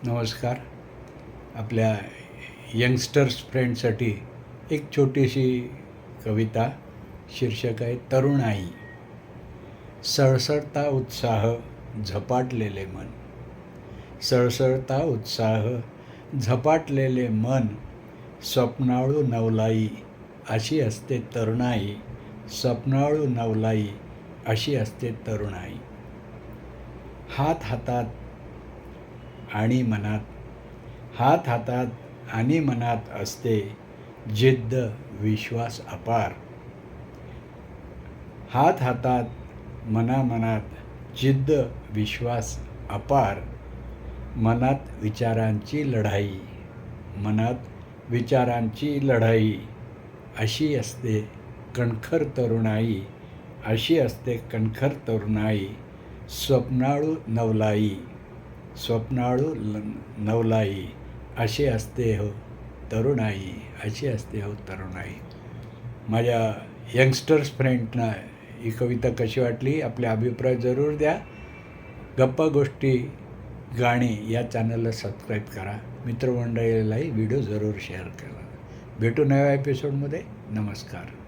नमस्कार. आपल्या यंगस्टर्स फ्रेंडसाठी एक छोटीशी कविता. शीर्षक आहे तरुणाई. सळसळता उत्साह झपाटलेले मन. सळसळता उत्साह झपाटलेले मन. स्वप्नाळू नवलाई अशी असते तरुणाई. स्वप्नाळू नवलाई अशी असते तरुणाई. हात हातात आणि मनात, हात हातात आणि मनात असते जिद्द, विश्वास अपार. हात हातात मनात जिद्द, विश्वास अपार. मनात विचारांची लढाई, मनात विचारांची लढाई अशी असते कणखर तरुणाई. अशी असते कणखर तरुणाई. स्वप्नाळू नवलाई, स्वप्नाळू नवलाई अशी असते हो तरुणाई. अशी असते हो तरुणाई. माझ्या यंगस्टर्स फ्रेंडना ही कविता कशी वाटली आपले अभिप्राय जरूर द्या. गप्पा गोष्टी गाणी या चॅनलला सबस्क्राईब करा. मित्रमंडळीलाही व्हिडिओ जरूर शेअर करा. भेटू नव्या एपिसोडमध्ये. नमस्कार.